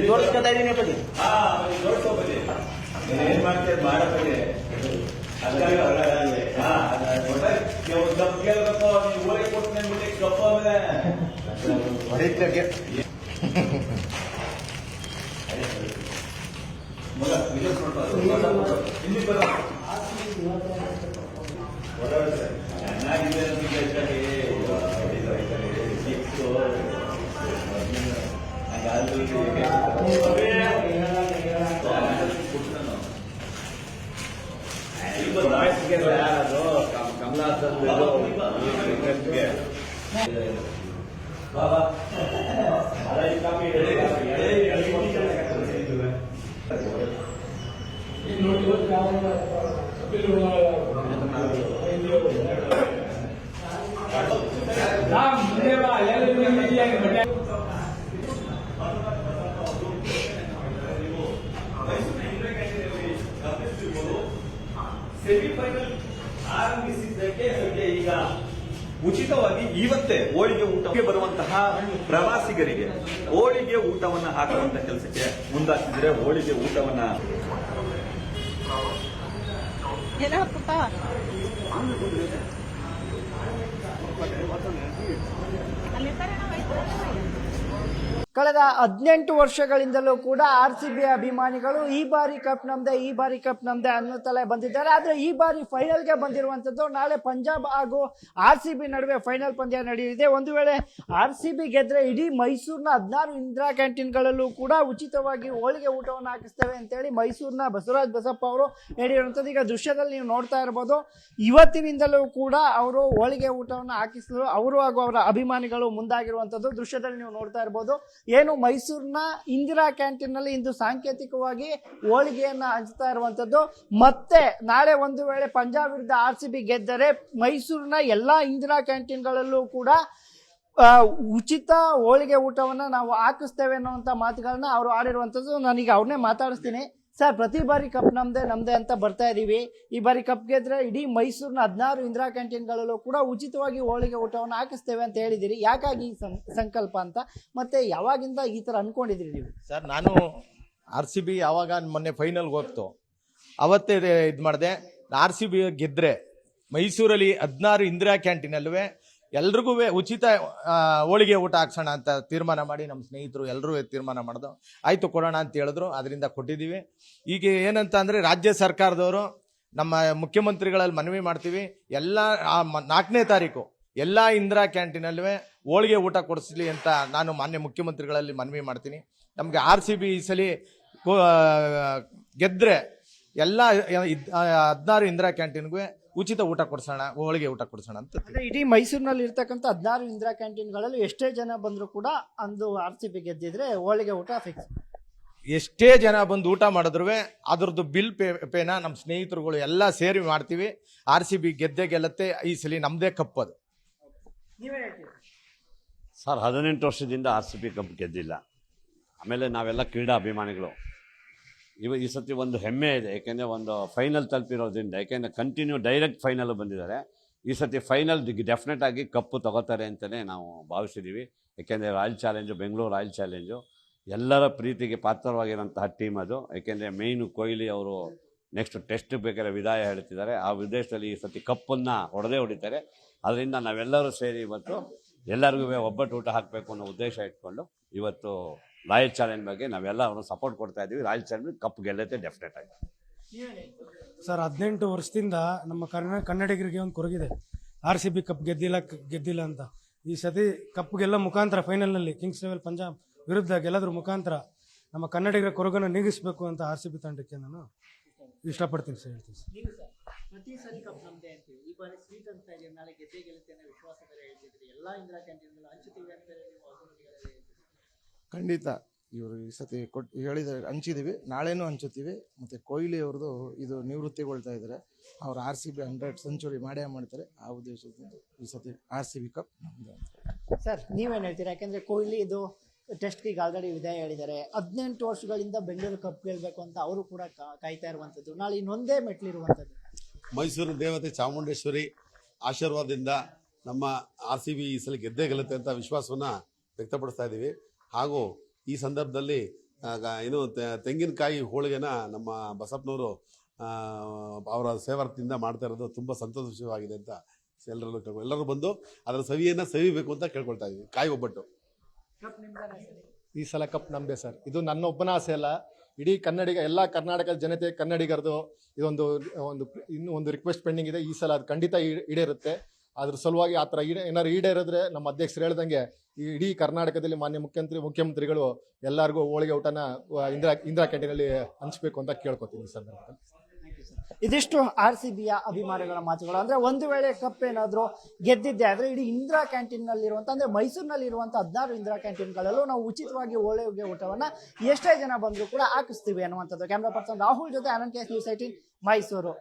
ತೋರಿಸ್ಕೊತಾ ಇದೀನಿ ಬನ್ನಿ. ಏನ್ ಮಾಡ್ತೀರಿ ಮಾಡಬೇಡಿ. ಕೇಳಬೇಕು ನೀವು ಓಡಿ ಕೊಟ್ಟು ಕಪ್ಪ ಹೊಡಿತಕ್ಕೆ ಸೆಮಿಫೈನಲ್ ಆರಂಭಿಸಿದ್ದಕ್ಕೆ ಈಗ ಉಚಿತವಾಗಿ ಇವತ್ತೇ ಹೋಳಿಗೆ ಊಟಕ್ಕೆ ಬರುವಂತಹ ಪ್ರವಾಸಿಗರಿಗೆ ಹೋಳಿಗೆ ಊಟವನ್ನು ಹಾಕುವಂತ ಕೆಲಸಕ್ಕೆ ಮುಂದಾಗ್ತಿದ್ರೆ ಹೋಳಿಗೆ ಊಟವನ್ನ ಕಳೆದ 18 ವರ್ಷಗಳಿಂದಲೂ ಕೂಡ RCB ಅಭಿಮಾನಿಗಳು ಈ ಬಾರಿ ಕಪ್ ನಮ್ದೆ ಅನ್ನುತ್ತಲೇ ಬಂದಿದ್ದಾರೆ. ಆದರೆ ಈ ಬಾರಿ ಫೈನಲ್ಗೆ ಬಂದಿರುವಂತದ್ದು ನಾಳೆ ಪಂಜಾಬ್ ಹಾಗೂ RCB ನಡುವೆ ಫೈನಲ್ ಪಂದ್ಯ ನಡೆಯಲಿದೆ. ಒಂದು ವೇಳೆ RCB ಗೆದ್ರೆ ಇಡೀ ಮೈಸೂರಿನ 16 ಇಂದಿರಾ ಕ್ಯಾಂಟೀನ್ಗಳಲ್ಲೂ ಕೂಡ ಉಚಿತವಾಗಿ ಹೋಳಿಗೆ ಊಟವನ್ನು ಹಾಕಿಸ್ತೇವೆ ಅಂತೇಳಿ ಮೈಸೂರಿನ ಬಸವರಾಜ್ ಬಸಪ್ಪ ಅವರು ಹೇಳಿರುವಂಥದ್ದು. ಈಗ ದೃಶ್ಯದಲ್ಲಿ ನೀವು ನೋಡ್ತಾ ಇರ್ಬೋದು, ಇವತ್ತಿನಿಂದಲೂ ಕೂಡ ಅವರು ಹೋಳಿಗೆ ಊಟವನ್ನು ಹಾಕಿಸಲು ಅವರು ಹಾಗೂ ಅವರ ಅಭಿಮಾನಿಗಳು ಮುಂದಾಗಿರುವಂಥದ್ದು ದೃಶ್ಯದಲ್ಲಿ ನೀವು ನೋಡ್ತಾ ಇರ್ಬೋದು. ಏನು ಮೈಸೂರಿನ ಇಂದಿರಾ ಕ್ಯಾಂಟೀನ್ ನಲ್ಲಿ ಇಂದು ಸಾಂಕೇತಿಕವಾಗಿ ಹೋಳಿಗೆಯನ್ನ ಹಂಚ್ತಾ ಇರುವಂತದ್ದು. ಮತ್ತೆ ನಾಳೆ ಒಂದು ವೇಳೆ ಪಂಜಾಬ್ ವಿರುದ್ಧ RCB ಗೆದ್ದರೆ ಮೈಸೂರಿನ ಎಲ್ಲಾ ಇಂದಿರಾ ಕ್ಯಾಂಟೀನ್ಗಳಲ್ಲೂ ಕೂಡ ಉಚಿತ ಹೋಳಿಗೆ ಊಟವನ್ನ ನಾವು ಹಾಕಿಸ್ತೇವೆ ಅನ್ನುವಂತ ಮಾತುಗಳನ್ನ ಅವರು ಆಡಿರುವಂತದ್ದು. ನಾನೀಗ ಅವ್ರನ್ನೇ ಮಾತಾಡಿಸ್ತೀನಿ. ಸರ್, ಪ್ರತಿ ಬಾರಿ ಕಪ್ ನಮ್ದೆ ಅಂತ ಬರ್ತಾ ಇದೀವಿ. ಈ ಬಾರಿ ಕಪ್ ಗೆದ್ರೆ ಇಡೀ ಮೈಸೂರಿನ 16 ಇಂದಿರಾ ಕ್ಯಾಂಟೀನ್ಗಳಲ್ಲೂ ಕೂಡ ಉಚಿತವಾಗಿ ಹೋಳಿಗೆ ಊಟವನ್ನು ಹಾಕಿಸ್ತೇವೆ ಅಂತ ಹೇಳಿದಿರಿ. ಯಾಕಾಗಿ ಈ ಸಂಕಲ್ಪ ಅಂತ, ಮತ್ತೆ ಯಾವಾಗಿಂದ ಈ ತರ ಅನ್ಕೊಂಡಿದ್ರಿ ನೀವು? ಸರ್, ನಾನು RCB ಯಾವಾಗ ಮೊನ್ನೆ ಫೈನಲ್ಗೆ ಹೋಗ್ತು ಅವತ್ತೇ ಇದು ಮಾಡಿದೆ. RCB ಗೆದ್ರೆ ಮೈಸೂರಲ್ಲಿ 16 ಇಂದಿರಾ ಕ್ಯಾಂಟೀನಲ್ಲೂ ಎಲ್ರಿಗೂ ಉಚಿತ ಹೋಳಿಗೆ ಊಟ ಹಾಕ್ಸೋಣ ಅಂತ ತೀರ್ಮಾನ ಮಾಡಿ ನಮ್ಮ ಸ್ನೇಹಿತರು ಎಲ್ಲರೂ ತೀರ್ಮಾನ ಮಾಡಿದ್ರು. ಆಯಿತು ಕೊಡೋಣ ಅಂತ ಹೇಳಿದ್ರು, ಅದರಿಂದ ಕೊಟ್ಟಿದ್ದೀವಿ. ಈಗ ಏನಂತ ಅಂದರೆ ರಾಜ್ಯ ಸರ್ಕಾರದವರು ನಮ್ಮ ಮುಖ್ಯಮಂತ್ರಿಗಳಲ್ಲಿ ಮನವಿ ಮಾಡ್ತೀವಿ, ಎಲ್ಲ 4ನೇ ತಾರೀಕು ಎಲ್ಲ ಇಂದಿರಾ ಕ್ಯಾಂಟೀನಲ್ಲೂ ಹೋಳಿಗೆ ಊಟ ಕೊಡಿಸ್ಲಿ ಅಂತ ನಾನು ಮಾನ್ಯ ಮುಖ್ಯಮಂತ್ರಿಗಳಲ್ಲಿ ಮನವಿ ಮಾಡ್ತೀನಿ. ನಮಗೆ RCB ಈ ಸಲ ಗೆದ್ದರೆ ಎಲ್ಲ 16 ಇಂದಿರಾ ಕ್ಯಾಂಟೀನ್ಗೂ ಉಚಿತ ಊಟ ಕೊಡ್ಸೋಣ, ಹೋಳಿಗೆ ಊಟ ಕೊಡ್ಸೋಣ ಅಂತ. ಇಡೀ ಮೈಸೂರಿನಲ್ಲಿ ಇರ್ತಕ್ಕಂಥ 16 ಇಂದಿರಾ ಕ್ಯಾಂಟೀನ್ಗಳಲ್ಲಿ ಎಷ್ಟೇ ಜನ ಬಂದರೂ ಕೂಡ ಅಂದು RCB ಗೆದ್ದಿದ್ರೆ ಹೋಳಿಗೆ ಊಟ ಫಿಕ್ಸ್. ಎಷ್ಟೇ ಜನ ಬಂದು ಊಟ ಮಾಡಿದ್ರು ಅದ್ರದ್ದು ಬಿಲ್ ಪೇನ ನಮ್ಮ ಸ್ನೇಹಿತರುಗಳು ಎಲ್ಲ ಸೇರಿ ಮಾಡ್ತೀವಿ. RCB ಗೆದ್ದೇ ಗೆಲ್ಲತ್ತೆ. ಈ ಸಲ ನಮ್ದೇ ಕಪ್ಪದು. ನೀವೇ ಹೇಳ್ತೀವಿ ಸರ್, 18 ವರ್ಷದಿಂದ RCB ಕಪ್ ಗೆದ್ದಿಲ್ಲ. ಆಮೇಲೆ ನಾವೆಲ್ಲ ಕ್ರೀಡಾ ಅಭಿಮಾನಿಗಳು. ಈ ಸತಿ ಒಂದು ಹೆಮ್ಮೆ ಇದೆ, ಏಕೆಂದರೆ ಒಂದು ಫೈನಲ್ ತಲುಪಿರೋದ್ರಿಂದ. ಏಕೆಂದರೆ ಕಂಟಿನ್ಯೂ ಡೈರೆಕ್ಟ್ ಫೈನಲ್ ಬಂದಿದ್ದಾರೆ. ಈ ಸತಿ ಫೈನಲ್ ಡೆಫಿನೆಟ್ ಆಗಿ ಕಪ್ಪು ತಗೋತಾರೆ ಅಂತಲೇ ನಾವು ಭಾವಿಸಿದ್ದೀವಿ. ಏಕೆಂದರೆ royal challenge, Bengaluru royal challenge ಎಲ್ಲರ ಪ್ರೀತಿಗೆ ಪಾತ್ರವಾಗಿರೋಂತಹ ಟೀಮ್ ಅದು. ಏಕೆಂದರೆ ಮೇಯ್ನು ಕೊಹ್ಲಿ ಅವರು ನೆಕ್ಸ್ಟ್ ಟೆಸ್ಟ್ ಬೇಕಾದ್ರೆ ವಿದಾಯ ಹೇಳ್ತಿದ್ದಾರೆ. ಆ ವಿದೇಶದಲ್ಲಿ ಈ ಸತಿ ಕಪ್ಪನ್ನು ಹೊಡಿತಾರೆ. ಅದರಿಂದ ನಾವೆಲ್ಲರೂ ಸೇರಿ ಇವತ್ತು ಎಲ್ಲರಿಗೂ ಒಬ್ಬಟ್ಟು ಊಟ ಹಾಕಬೇಕು ಅನ್ನೋ ಉದ್ದೇಶ ಇಟ್ಕೊಂಡು ಇವತ್ತು ರಾಯಲ್ ಚಾಲೆಂಜ್ ಬಗ್ಗೆ ನಾವೆಲ್ಲ ಅವ್ರನ್ನ ಸಪೋರ್ಟ್ ಕೊಡ್ತಾ ಇದ್ದೀವಿ. ರಾಯಲ್ ಚಾಲೆಂಜ್ ಕಪ್ ಗೆಲ್ಲತ್ತೆ ಡೆಫಿನೆಟ್ ಆಗಿ. ಸರ್, 18 ವರ್ಷದಿಂದ ನಮ್ಮ ಕನ್ನಡಿಗರಿಗೆ ಒಂದು ಕೊರಗಿದೆ, RCB ಕಪ್ ಗೆದ್ದಿಲ್ಲ ಅಂತ. ಈ ಸತಿ ಕಪ್ ಗೆಲ್ಲೋ ಮುಖಾಂತರ ಫೈನಲ್ನಲ್ಲಿ ಕಿಂಗ್ಸ್ ಲೆವೆನ್ ಪಂಜಾಬ್ ವಿರುದ್ಧ ಗೆಲ್ಲೋದ್ರ ಮುಖಾಂತರ ನಮ್ಮ ಕನ್ನಡಿಗರ ಕೊರಗನ್ನು ನೀಗಿಸಬೇಕು ಅಂತ RCB ತಂಡಕ್ಕೆ ನಾನು ಇಷ್ಟಪಡ್ತೀನಿ ಸರ್, ಹೇಳ್ತೀನಿ ಸರ್. ಪ್ರತಿ ಸರಿ ಕಪ್ ನಮ್ದೆ ಅಂತೀವಿ, ಈ ಬಾರಿ ಸ್ವೀಟ್ ಅಂತ ಇದೆ, ನಾಳೆ ಗೆದ್ದೇ ಗೆಲ್ಲುತ್ತೆ ಅನ್ನೋ ವಿಶ್ವಾಸ ಬೇರೆ ಹೇಳ್ತಿದ್ರಿ. ಎಲ್ಲ ಇಂದಿರಾ ಕ್ಯಾಂಟೀನ್ಗಳು ಹಂಚುತ್ತೀವಿ ಅಂತ ನೀವು ಖಂಡಿತ ಇವರು ಈ ಸತಿ ಹೇಳಿದ್ದಾರೆ, ಹಂಚಿದ್ದೀವಿ, ನಾಳೆನೂ ಹಂಚುತ್ತೀವಿ. ಮತ್ತು ಕೊಹ್ಲಿ ಅವ್ರದ್ದು ಇದು ನಿವೃತ್ತಿಗೊಳ್ತಾ ಇದ್ದಾರೆ. ಅವ್ರು RCB 100 ಸೆಂಚುರಿ ಮಾಡೇ ಮಾಡ್ತಾರೆ. ಆ ಉದ್ದೇಶದಿಂದ ಈ ಸತಿ RCB ಕಪ್ ನಮ್ಮದು ಅಂತ. ಸರ್, ನೀವೇನು ಹೇಳ್ತೀರಾ? ಯಾಕೆಂದರೆ ಕೊಹ್ಲಿ ಇದು ಟೆಸ್ಟ್ಗೆ ಆಲ್ರೆಡಿ ವಿದಾಯ ಹೇಳಿದ್ದಾರೆ. 18 ವರ್ಷಗಳಿಂದ ಬೆಂಗಳೂರು ಕಪ್ ಗೆಲ್ಲಬೇಕು ಅಂತ ಅವರು ಕೂಡ ಕಾಯ್ತಾ ಇರುವಂಥದ್ದು. ನಾಳೆ ಇನ್ನೊಂದೇ ಮೆಟ್ಲಿರುವಂಥದ್ದು. ಮೈಸೂರು ದೇವತೆ ಚಾಮುಂಡೇಶ್ವರಿ ಆಶೀರ್ವಾದದಿಂದ ನಮ್ಮ RCB ಈ ಸಲ ಗೆದ್ದೇ ಗೆಲ್ಲುತ್ತೆ ಅಂತ ವಿಶ್ವಾಸವನ್ನು ವ್ಯಕ್ತಪಡಿಸ್ತಾ ಇದ್ದೀವಿ. ಹಾಗೂ ಈ ಸಂದರ್ಭದಲ್ಲಿ ಏನು ತೆಂಗಿನಕಾಯಿ ಹೋಳಿಗೆನ ನಮ್ಮ ಬಸಪ್ಪನವರು ಅವರ ಸೇವಾರ್ಥದಿಂದ ಮಾಡ್ತಾ ಇರೋದು ತುಂಬ ಸಂತೋಷವಾಗಿದೆ ಅಂತ ಎಲ್ಲರೂ ಬಂದು ಅದರ ಸವಿಯನ್ನು ಸವಿಬೇಕು ಅಂತ ಕೇಳ್ಕೊಳ್ತಾ ಇದ್ದೀವಿ. ಕಾಯಿ ಒಬ್ಬಟ್ಟು ಈ ಸಲ ಕಪ್ ನಮ್ಮದೇ ಸರ್. ಇದು ನನ್ನ ಒಬ್ಬನ ಆಸೆ ಅಲ್ಲ, ಇಡೀ ಕನ್ನಡಿಗ ಎಲ್ಲ ಕರ್ನಾಟಕದ ಜನತೆ ಕನ್ನಡಿಗರದು ಇದೊಂದು ಇನ್ನೂ ಒಂದು ರಿಕ್ವೆಸ್ಟ್ ಪೆಂಡಿಂಗ್ ಇದೆ. ಈ ಸಲ ಅದು ಖಂಡಿತ ಈಡೇರುತ್ತೆ. ಅದ್ರ ಸಲುವಾಗಿ ಆ ಥರ ಏನಾದ್ರು ಈಡೇರಿದ್ರೆ ನಮ್ಮ ಅಧ್ಯಕ್ಷರು ಹೇಳ್ದಂಗೆ ಈ ಇಡೀ ಕರ್ನಾಟಕದಲ್ಲಿ ಮಾನ್ಯ ಮುಖ್ಯಮಂತ್ರಿಗಳು ಎಲ್ಲರಿಗೂ ಹೋಳಿಗೆ ಊಟನ ಇಂದಿರಾ ಕ್ಯಾಂಟೀನಲ್ಲಿ ಹಂಚಬೇಕು ಅಂತ ಕೇಳ್ಕೊತೀನಿ ಸರ್. ಇದಿಷ್ಟು RCBಯ ಅಭಿಮಾನಿಗಳ ಮಾತುಗಳು. ಅಂದ್ರೆ ಒಂದು ವೇಳೆ ಕಪ್ ಏನಾದ್ರು ಗೆದ್ದಿದ್ದೆ ಆದ್ರೆ ಇಡೀ ಇಂದಿರಾ ಕ್ಯಾಂಟೀನ್ ನಲ್ಲಿರುವಂತ ಅಂದ್ರೆ ಮೈಸೂರಿನಲ್ಲಿ ಇರುವಂತ 16 ಇಂದಿರಾ ಕ್ಯಾಂಟೀನ್ಗಳಲ್ಲೂ ನಾವು ಉಚಿತವಾಗಿ ಹೋಳಿಗೆ ಊಟವನ್ನ ಎಷ್ಟೇ ಜನ ಬಂದ್ರು ಕೂಡ ಹಾಕಿಸ್ತೀವಿ ಅನ್ನುವಂಥದ್ದು. ಕ್ಯಾಮ್ರಾ ಪರ್ಸನ್ ರಾಹುಲ್ ಜೊತೆ ಆನಂದ್ KS News 18 ಮೈಸೂರು.